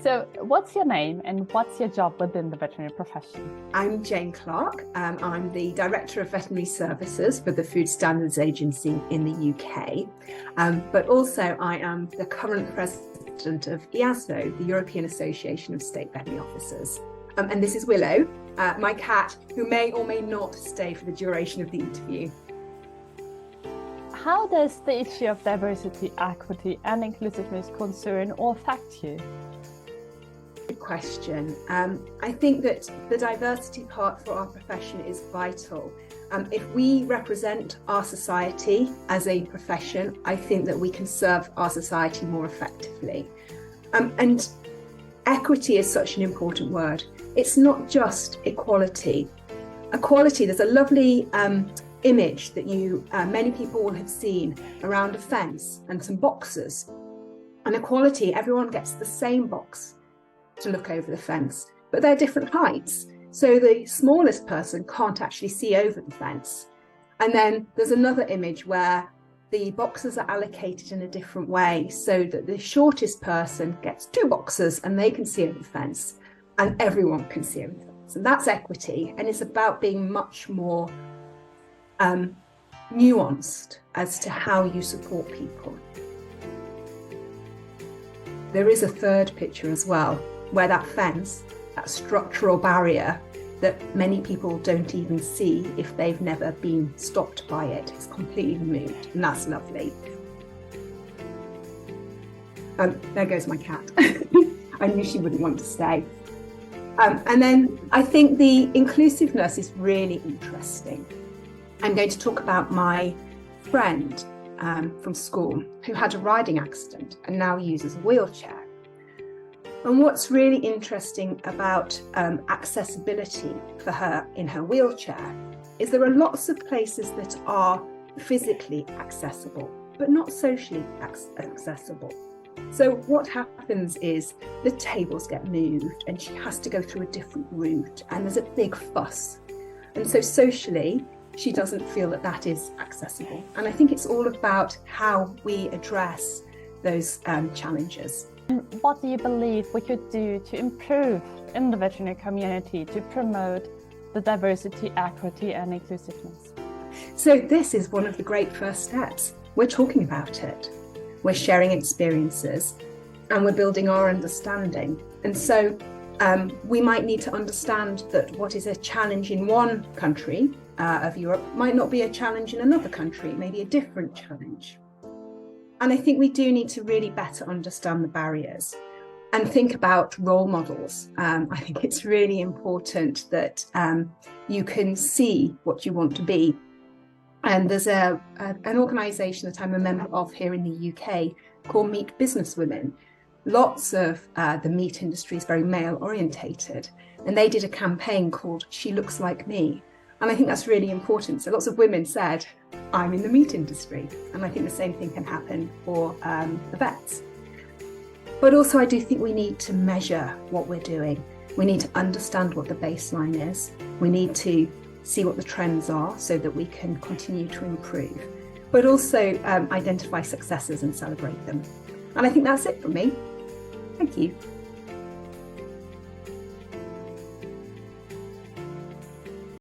So what's your name and what's your job within the veterinary profession? I'm Jane Clark. I'm the Director of Veterinary Services for the Food Standards Agency in the UK. But also I am the current President of EASO, the European Association of State Veterinary Officers. And this is Willow, my cat, who may or may not stay for the duration of the interview. How does the issue of diversity, equity and inclusiveness concern or affect you? Good question. I think that the diversity part for our profession is vital. If we represent our society as a profession, I think that we can serve our society more effectively. And equity is such an important word. It's not just equality. Equality, there's a lovely image that many people will have seen around a fence and some boxes. And equality, everyone gets the same box to look over the fence, but they're different heights. So the smallest person can't actually see over the fence. And then there's another image where the boxes are allocated in a different way so that the shortest person gets 2 boxes and they can see over the fence and everyone can see over the fence. And that's equity. And it's about being much more nuanced as to how you support people. There is a third picture as well, where that fence, that structural barrier that many people don't even see if they've never been stopped by it, is completely removed, and that's lovely. There goes my cat. I knew she wouldn't want to stay. And then I think the inclusiveness is really interesting. I'm going to talk about my friend from school who had a riding accident and now uses a wheelchair. And what's really interesting about accessibility for her in her wheelchair is there are lots of places that are physically accessible, but not socially accessible. So what happens is the tables get moved and she has to go through a different route and there's a big fuss. And so socially, she doesn't feel that that is accessible. And I think it's all about how we address those challenges. What do you believe we could do to improve in the veterinary community to promote the diversity, equity and inclusiveness? So this is one of the great first steps. We're talking about it. We're sharing experiences and we're building our understanding. And so we might need to understand that what is a challenge in one country of Europe might not be a challenge in another country, maybe a different challenge. And I think we do need to really better understand the barriers and think about role models. I think it's really important that you can see what you want to be. And there's an organisation that I'm a member of here in the UK called Meat Businesswomen. Lots of the meat industry is very male orientated, and they did a campaign called She Looks Like Me. And I think that's really important. So lots of women said, I'm in the meat industry. And I think the same thing can happen for the vets. But also I do think we need to measure what we're doing. We need to understand what the baseline is. We need to see what the trends are so that we can continue to improve. But also identify successes and celebrate them. And I think that's it from me. Thank you.